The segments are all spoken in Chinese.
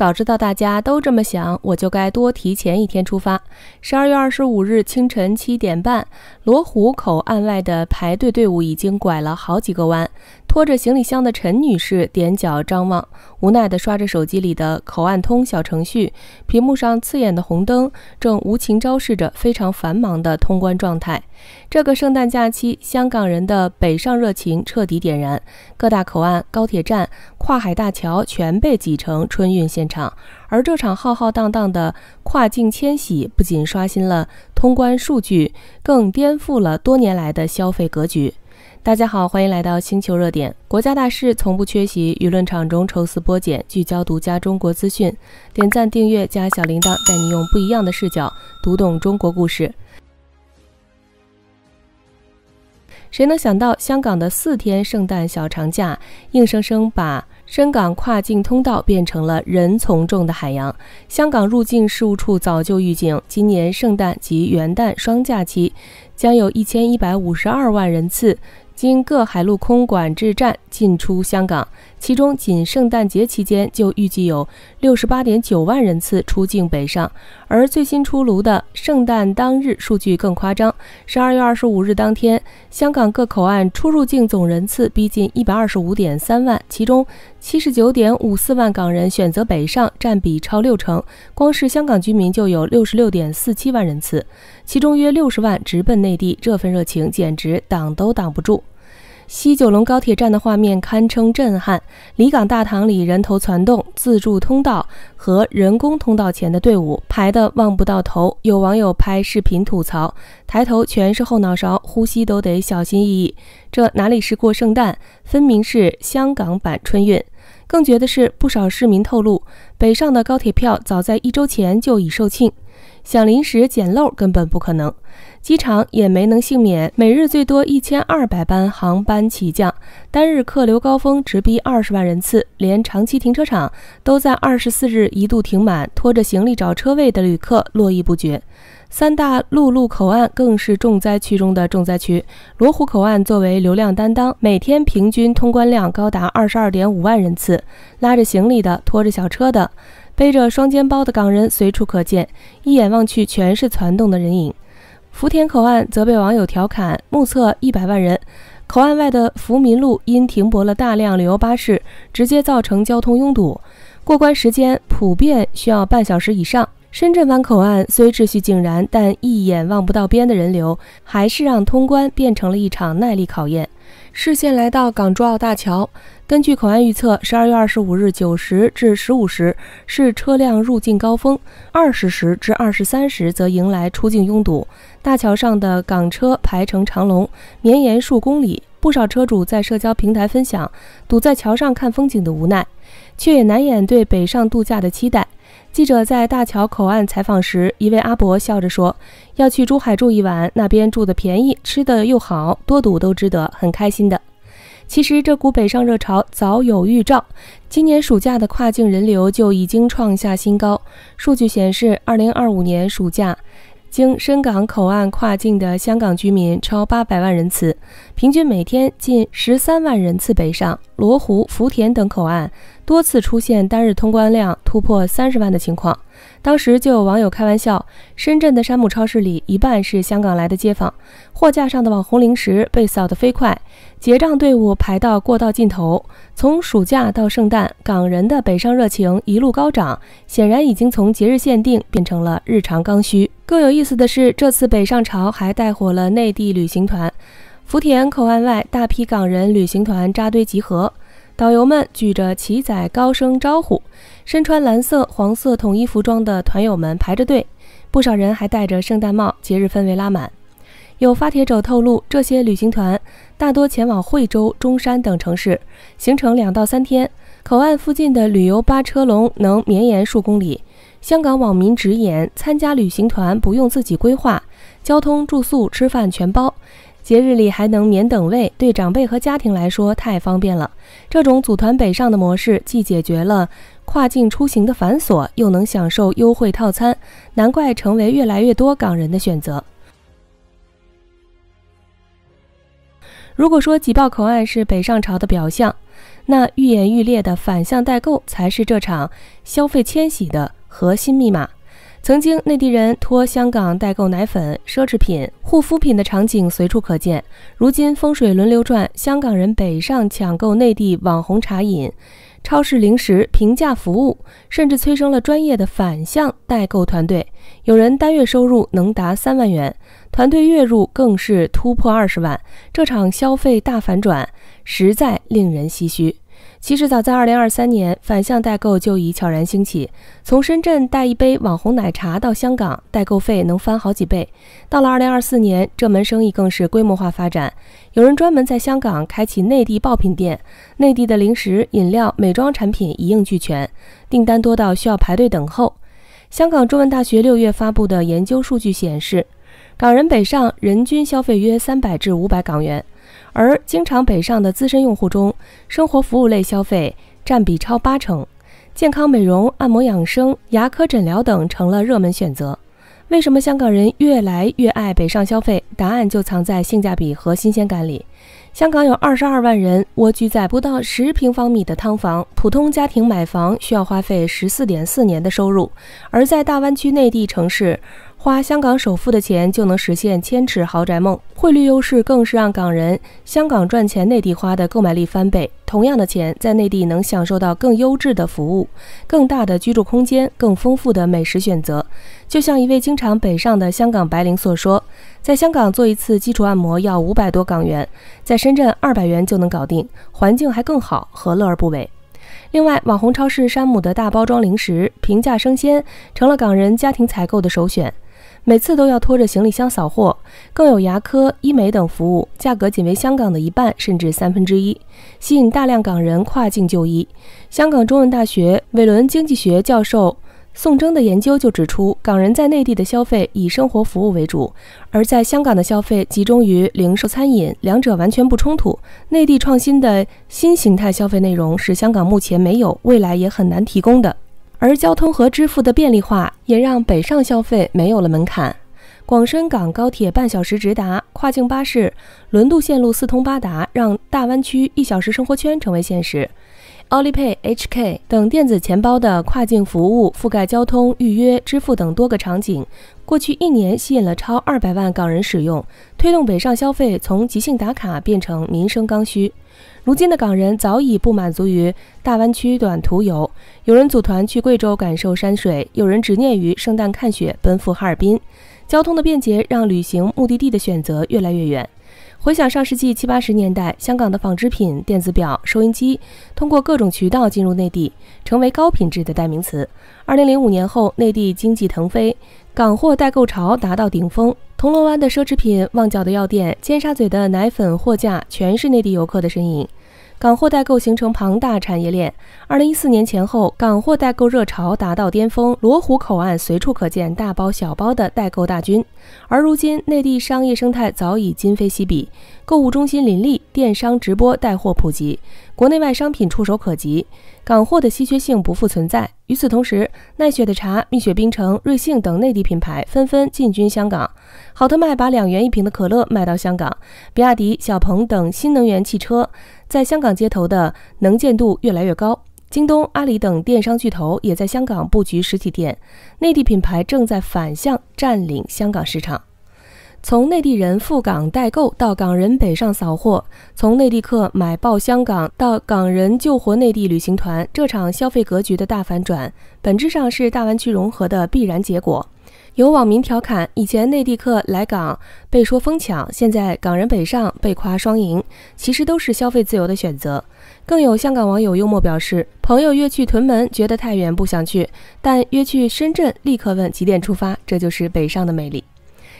早知道大家都這麼想，我就該多提前一天出發。12月25日清晨7點半，羅湖口岸外的排隊隊伍已經拐了好幾個彎。拖着行李箱的陳女士踮腳張望，無奈地刷着手機裡的口岸通小程序，屏幕上刺眼的紅燈正無情昭示着非常繁忙的通關狀態。這個聖誕假期，香港人的北上熱情徹底點燃，各大口岸、高鐵站、跨海大橋全被擠成春運現場。而這場浩浩蕩蕩的跨境遷徙，不僅刷新了通關數據，更顛覆了多年來的消費格局。大家好，歡迎來到星球熱點。國家大事從不缺席，輿論場中抽絲剝繭，聚焦獨家中國資訊。點讚、訂閱加小鈴鐺，帶你用不一樣的視角讀懂中國故事。誰能想到，香港的4天聖誕小長假，硬生生把深港跨境通道變成了人从众的海洋。香港入境事務處早就預警，今年聖誕及元旦雙假期將有1152萬人次經各海陸空管制站進出香港，其中僅聖誕節期間就預計有68.9萬人次出境北上。而最新出爐的聖誕當日數據更誇張，12月25日當天，香港各口岸出入境總人次逼近125.3万，其中79.54萬港人選擇北上，佔比超60%，光是香港居民就有66.47萬人次，其中約60萬直奔內地，這份熱情簡直擋都擋不住。西九龍高鐵站的畫面堪稱震撼，離港大堂裡人頭攒動，自助通道和人工通道前的隊伍排得望不到頭。有網友拍視頻吐槽，抬頭全是後腦勺，呼吸都得小心翼翼。這哪裡是過聖誕，分明是香港版春運。更絕的是，不少市民透露，北上的高鐵票早在1周前就已售罄，想臨時撿漏根本不可能。機場也沒能幸免，每日最多1200班航班起降，單日客流高峰直逼20萬人次，連長期停車場都在24日一度停滿，拖着行李找車位的旅客絡繹不絕。3大陸路口岸更是重災區中的重災區，羅湖口岸作為流量擔當，每天平均通關量高達22.5萬人次，拉着行李的、拖着小車的、背着雙肩包的港人隨處可見，一眼望去全是竄動的人影。福田口岸則被網友調侃，目測100萬人。口岸外的福民路因停泊了大量旅遊巴士，直接造成交通擁堵，過關時間普遍需要半小時以上。深圳灣口岸雖秩序井然，但一眼望不到邊的人流，還是讓通關變成了一場耐力考驗。視線來到港珠澳大橋，根據口岸預測，12月25日9時至15時是車輛入境高峰，20時至23時則迎來出境擁堵。大橋上的港車排成長龍，綿延數公里，不少車主在社交平台分享堵在橋上看風景的無奈，卻也難掩對北上度假的期待。記者在大橋口岸採訪時，一位阿伯笑着說，要去珠海住一晚，那邊住的便宜，吃的又好，多堵都值得，很開心的。其實這股北上熱潮早有預兆，今年暑假的跨境人流就已經創下新高。數據顯示，2025年暑假經深港口岸跨境的香港居民超800萬人次，平均每天近13萬人次北上。羅湖、福田等口岸多次出現單日通關量突破30萬的情況。當時就有網友開玩笑，深圳的山姆超市裡一半是香港來的街坊，貨架上的網紅零食被掃得飛快，結賬隊伍排到過道盡頭。從暑假到聖誕，港人的北上熱情一路高漲，顯然已經從節日限定變成了日常剛需。更有意思的是，這次北上潮還帶火了內地旅行團。福田口岸外，大批港人旅行團扎堆集合，導遊們舉着旗仔高聲招呼，身穿藍色、黃色統一服裝的團友們排着隊，不少人還戴着聖誕帽，節日氛圍拉滿。有發帖者透露，這些旅行團大多前往惠州、中山等城市，行程2到3天，口岸附近的旅遊巴車龍能綿延數公里。香港網民直言，參加旅行團不用自己規劃，交通、住宿、吃飯全包，節日裡還能免等位，對長輩和家庭來說太方便了。這種組團北上的模式既解決了跨境出行的繁瑣，又能享受優惠套餐，難怪成為越來越多港人的選擇。如果說擠爆口岸是北上潮的表象，那愈演愈烈的反向代購才是這場消費遷徙的核心密碼。曾經內地人托香港代購奶粉、奢侈品、護膚品的場景隨處可見，如今風水輪流轉，香港人北上搶購內地網紅茶飲、超市零食、平價服務，甚至催生了專業的反向代購團隊，有人單月收入能達3萬元，團隊月入更是突破20萬。這場消費大反轉實在令人唏噓。其實早在2023年，反向代購就已悄然興起。從深圳帶一杯網紅奶茶到香港，代購費能翻好幾倍。到了2024年，這門生意更是規模化發展。有人專門在香港開啟內地爆品店，內地的零食、飲料、美妝產品一應俱全，訂單多到需要排隊等候。香港中文大學6月發布的研究數據顯示，港人北上人均消費約300至500港元。而經常北上的資深用戶中，生活服務類消費佔比超80%，健康美容、按摩養生、牙科診療等成了熱門選擇。為什麼香港人越來越愛北上消費？答案就藏在性價比和新鮮感裡。香港有22萬人蝸居在不到10平方米的劏房，普通家庭買房需要花費14.4年的收入，而在大灣區內地城市，花香港首付的錢就能實現千尺豪宅夢。匯率優勢更是讓港人香港賺錢內地花的購買力翻倍，同樣的錢在內地能享受到更優質的服務、更大的居住空間、更豐富的美食選擇。就像一位經常北上的香港白領所說，在香港做一次基礎按摩要500多港元，在深圳200元就能搞定，環境還更好，何樂而不為？另外，網紅超市山姆的大包裝零食、平價生鮮成了港人家庭採購的首選。每次都要拖着行李箱掃貨，更有牙科、醫美等服務，價格僅為香港的1半甚至1/3，吸引大量港人跨境就醫。香港中文大學韋倫經濟學教授宋征的研究就指出，港人在內地的消費以生活服務為主，而在香港的消費集中於零售餐飲，兩者完全不衝突。內地創新的新形態消費內容是香港目前沒有，未來也很難提供的。而交通和支付的便利化也讓北上消費沒有了門檻。廣深港高鐵半小時直達，跨境巴士、輪渡線路4通8達，讓大灣區1小時生活圈成為現實。Alipay、HK 等電子錢包的跨境服務覆蓋交通、預約、支付等多個場景，過去1年吸引了超200萬港人使用，推動北上消費從即興打卡變成民生剛需。如今的港人早已不滿足於大灣區短途遊，有人組團去貴州感受山水，有人執念於聖誕看雪奔赴哈爾濱。交通的便捷讓旅行目的地的選擇越來越遠。回想上世紀70、80年代，香港的紡織品、電子錶、收音機通過各種渠道進入內地，成為高品質的代名詞。2005年後，內地經濟騰飛，港貨代購潮達到頂峰。銅鑼灣的奢侈品、旺角的藥店、尖沙咀的奶粉貨架，全是內地遊客的身影。港貨代購形成龐大產業鏈。2014年前後，港貨代購熱潮達到巔峰，羅湖口岸隨處可見大包小包的代購大軍。而如今，內地商業生態早已今非昔比，購物中心林立，電商直播帶貨普及，國內外商品觸手可及，港貨的稀缺性不復存在。與此同時，奈雪的茶、蜜雪冰城、瑞幸等內地品牌紛紛進軍香港。好特賣把2元1瓶的可樂賣到香港，比亞迪、小鵬等新能源汽車在香港街頭的能見度越來越高。京東、阿里等電商巨頭也在香港布局實體店，內地品牌正在反向佔領香港市場。從內地人赴港代購到港人北上掃貨，從內地客買爆香港到港人救活內地旅行團，這場消費格局的大反轉，本質上是大灣區融合的必然結果。有網民調侃，以前內地客來港被說瘋搶，現在港人北上被誇雙贏，其實都是消費自由的選擇。更有香港網友幽默表示，朋友約去屯門覺得太遠不想去，但約去深圳立刻問幾點出發，這就是北上的魅力。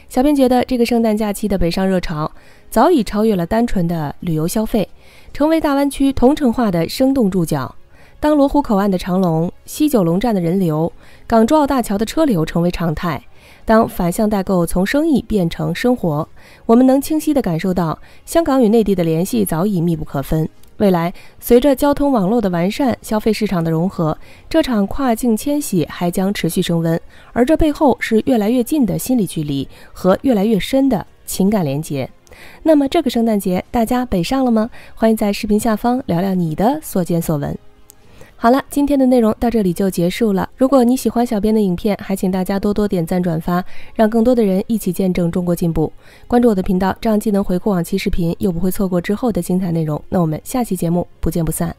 小編覺得，這個聖誕假期的北上熱潮早已超越了單純的旅遊消費，成為大灣區同城化的生動注腳。當羅湖口岸的長龍、西九龍站的人流、港珠澳大橋的車流成為常態，當反向代購從生意變成生活，我們能清晰地感受到，香港與內地的聯繫早已密不可分。未來，隨着交通網絡的完善、消費市場的融合，這場跨境遷徙還將持續升溫，而這背後是越來越近的心理距離和越來越深的情感連結。那麼這個聖誕節大家北上了嗎？歡迎在視頻下方聊聊你的所見所聞。好了，今天的內容到這裡就結束了。如果你喜歡小編的影片，還請大家多多點讚轉發，讓更多的人一起見證中國進步。關注我的頻道，這樣既能回顧往期視頻，又不會錯過之後的精彩內容。那我們下期節目不見不散。